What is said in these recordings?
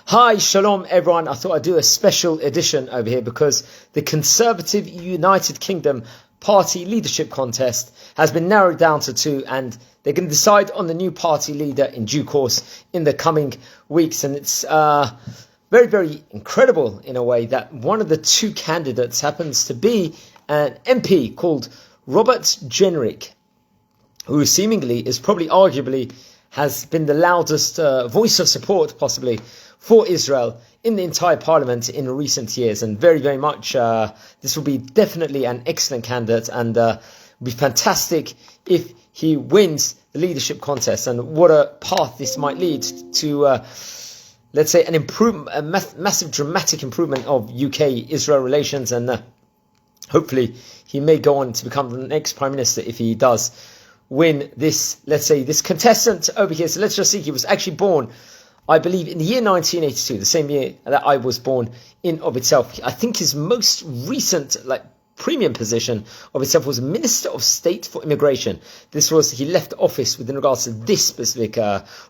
Hi, shalom everyone. I thought I'd do a special edition over here because the Conservative United Kingdom party leadership contest has been narrowed down to two, and they're going to decide on the new party leader in due course in the coming weeks. And it's very, very incredible in a way that one of the two candidates happens to be an MP called Robert Jenrick, who seemingly is probably arguably has been the loudest voice of support possibly for Israel in the entire parliament in recent years. And very, very much this will be definitely an excellent candidate, and will be fantastic if he wins the leadership contest. And what a path this might lead to, let's say, an improvement, a massive dramatic improvement of UK-Israel relations. And hopefully he may go on to become the next Prime Minister if he does win this, let's say, this contestant over here. So let's just see, he was actually born, I believe, in the year 1982, the same year that I was born in of itself. I think his most recent, premium position of itself was Minister of State for Immigration. He left office within regards to this specific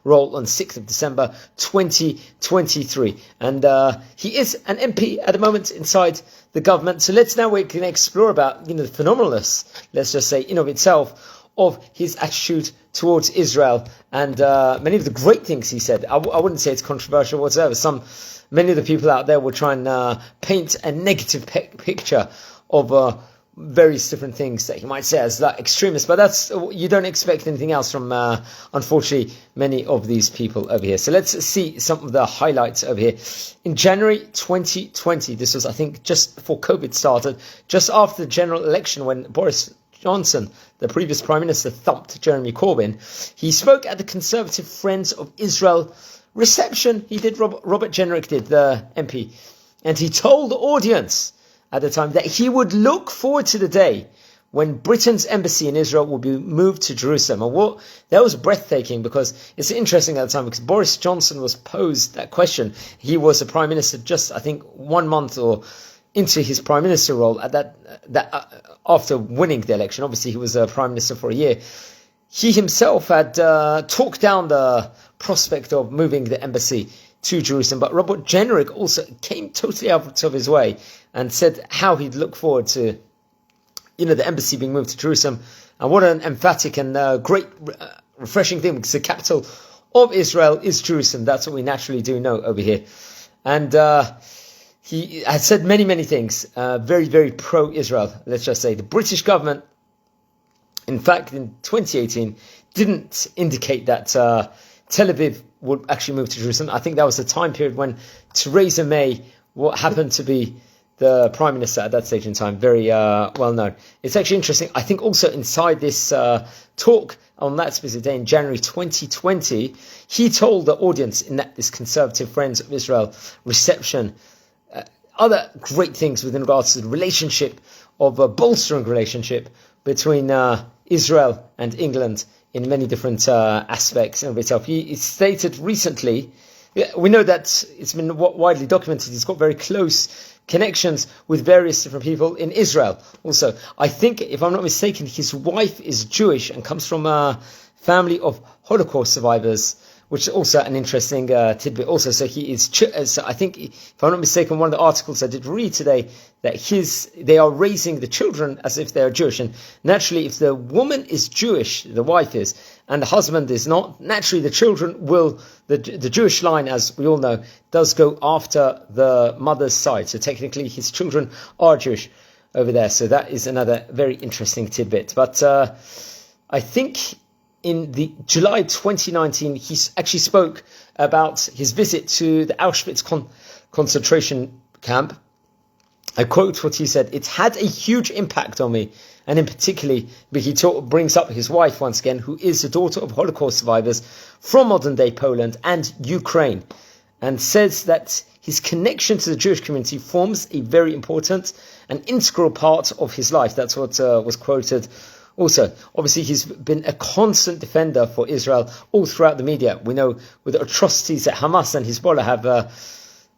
role on 6th of December 2023. And he is an MP at the moment inside the government. So let's now we can explore about, the phenomenalness, let's just say, in of itself, of his attitude towards Israel, and many of the great things he said. I wouldn't say it's controversial whatsoever. Many of the people out there will try and paint a negative picture of various different things that he might say as extremist, but you don't expect anything else from, unfortunately, many of these people over here. So let's see some of the highlights over here. In January 2020, this was, I think, just before COVID started, just after the general election, when Boris Johnson, the previous Prime Minister, thumped Jeremy Corbyn, he spoke at the Conservative Friends of Israel reception. He did, Robert Jenrick did, the MP, and he told the audience at the time that he would look forward to the day when Britain's embassy in Israel will be moved to Jerusalem. And that was breathtaking, because it's interesting at the time, because Boris Johnson was posed that question. He was a Prime Minister just, I think, 1 month or into his Prime Minister role at that after winning the election. Obviously, he was a Prime Minister for a year. He himself had talked down the prospect of moving the embassy to Jerusalem, but Robert Jenrick also came totally out of his way and said how he'd look forward to, the embassy being moved to Jerusalem. And what an emphatic and great, refreshing thing, because the capital of Israel is Jerusalem. That's what we naturally do know over here. And he has said many, many things, very, very pro-Israel, let's just say. The British government, in fact, in 2018, didn't indicate that Tel Aviv would actually move to Jerusalem. I think that was the time period when Theresa May, what happened to be the Prime Minister at that stage in time, very well known. It's actually interesting. I think also inside this talk on that specific day in January 2020, he told the audience in this Conservative Friends of Israel reception other great things within regards to the relationship of a bolstering relationship between Israel and England in many different aspects of itself. He stated recently, we know that it's been widely documented, he's got very close connections with various different people in Israel. Also, I think, if I'm not mistaken, his wife is Jewish and comes from a family of Holocaust survivors, which is also an interesting tidbit also. So he is, so I think, if I'm not mistaken, one of the articles I did read today, that they are raising the children as if they are Jewish. And naturally, if the woman is Jewish, the wife is, and the husband is not, naturally the children will, the Jewish line, as we all know, does go after the mother's side. So technically his children are Jewish over there. So that is another very interesting tidbit. But I think in the July 2019, he actually spoke about his visit to the Auschwitz concentration camp. I quote what he said: "It had a huge impact on me, and in particularly," but he brings up his wife once again, who is the daughter of Holocaust survivors from modern-day Poland and Ukraine, and says that his connection to the Jewish community forms a very important and integral part of his life. That's what was quoted. Also, obviously, he's been a constant defender for Israel all throughout the media. We know with the atrocities that Hamas and Hezbollah have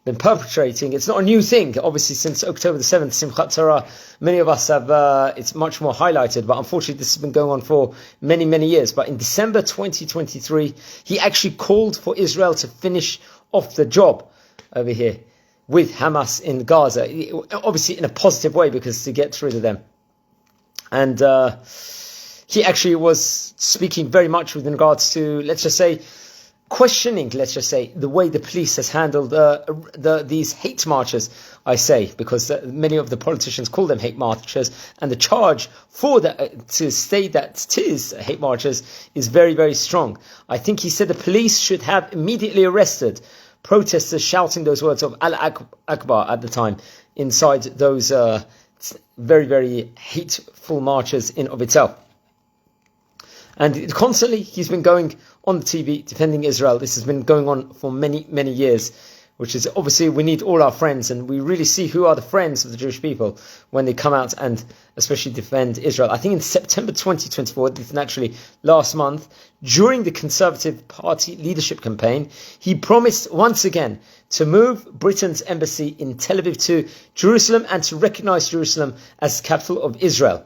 been perpetrating, it's not a new thing. Obviously, since October the 7th, Simchat Torah, many of us have, it's much more highlighted, but unfortunately, this has been going on for many, many years. But in December 2023, he actually called for Israel to finish off the job over here with Hamas in Gaza, obviously in a positive way, because to get rid of them. And he actually was speaking very much with regards to, let's just say, questioning, the way the police has handled these hate marches, I say, because many of the politicians call them hate marches, and the charge for that to state that it is hate marches is very, very strong. I think he said the police should have immediately arrested protesters shouting those words of Allah Akbar at the time inside those very, very hateful marches in of itself. And constantly he's been going on the TV defending Israel. This has been going on for many, many years, which is obviously we need all our friends, and we really see who are the friends of the Jewish people when they come out and especially defend Israel. I think in September 2024, this is actually last month, during the Conservative Party leadership campaign, he promised once again to move Britain's embassy in Tel Aviv to Jerusalem and to recognize Jerusalem as the capital of Israel.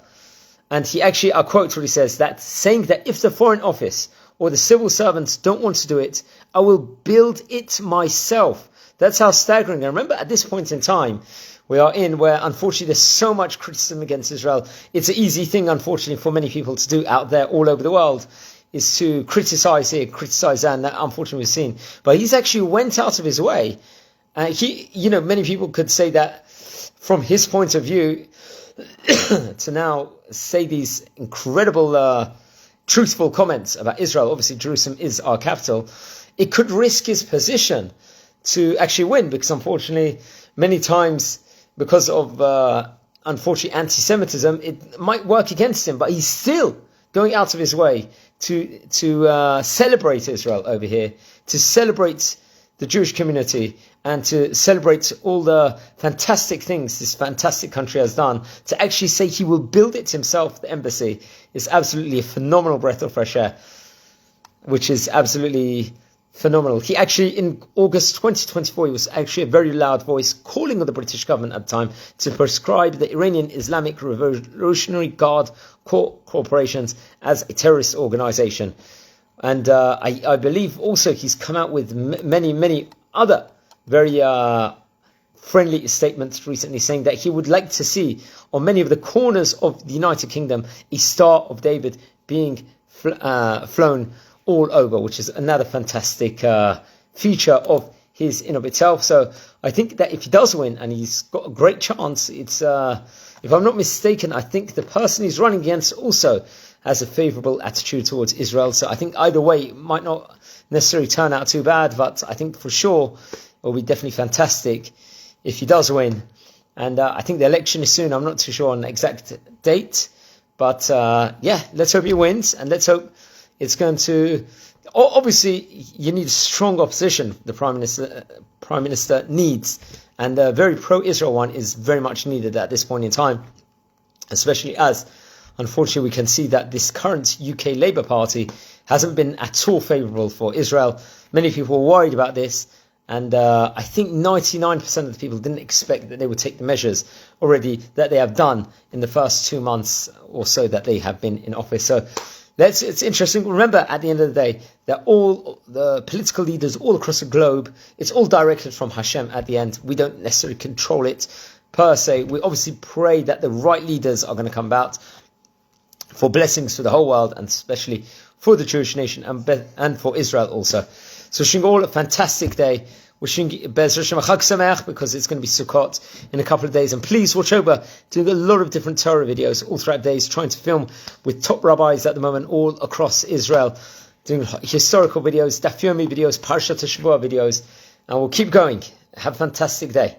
And he actually, I'll quote what he says, that saying that if the Foreign Office or the civil servants don't want to do it, I will build it myself. That's how staggering. And remember, at this point in time, we are in where, unfortunately, there's so much criticism against Israel. It's an easy thing, unfortunately, for many people to do out there all over the world, is to criticize here, criticize that, and that, unfortunately, we've seen. But he's actually went out of his way. Many people could say that from his point of view, to now say these incredible, truthful comments about Israel. Obviously, Jerusalem is our capital. It could risk his position to actually win, because unfortunately, many times, because of unfortunately anti-Semitism, it might work against him. But he's still going out of his way to celebrate Israel over here, to celebrate the Jewish community, and to celebrate all the fantastic things this fantastic country has done. To actually say he will build it himself, the embassy, is absolutely a phenomenal breath of fresh air, which is absolutely phenomenal. He actually, in August 2024, he was actually a very loud voice calling on the British government at the time to proscribe the Iranian Islamic Revolutionary Guard corporations as a terrorist organization. And I believe also he's come out with many other very friendly statements recently, saying that he would like to see on many of the corners of the United Kingdom a Star of David being flown all over, which is another fantastic feature of his in of itself. So I think that if he does win, and he's got a great chance, it's if I'm not mistaken, I think the person he's running against also has a favourable attitude towards Israel. So I think either way it might not necessarily turn out too bad, but I think for sure it will be definitely fantastic if he does win. And I think the election is soon. I'm not too sure on the exact date, but let's hope he wins, and let's hope it's going to. Obviously, you need a strong opposition. The Prime Minister needs, and a very pro-Israel one is very much needed at this point in time, especially as, unfortunately, we can see that this current UK Labour Party hasn't been at all favourable for Israel. Many people were worried about this, and I think 99% of the people didn't expect that they would take the measures already that they have done in the first 2 months or so that they have been in office. So it's interesting. Remember, at the end of the day, that all the political leaders all across the globe, it's all directed from Hashem at the end. We don't necessarily control it per se. We obviously pray that the right leaders are going to come about for blessings for the whole world, and especially for the Jewish nation and for Israel also. So wishing all a fantastic day. Wishing Bez Hashem a Chag Sameach, because it's going to be Sukkot in a couple of days. And please watch over, doing a lot of different Torah videos all throughout days, trying to film with top rabbis at the moment all across Israel, doing historical videos, Daf Yomi videos, Parshat HaShavua videos, and we'll keep going. Have a fantastic day.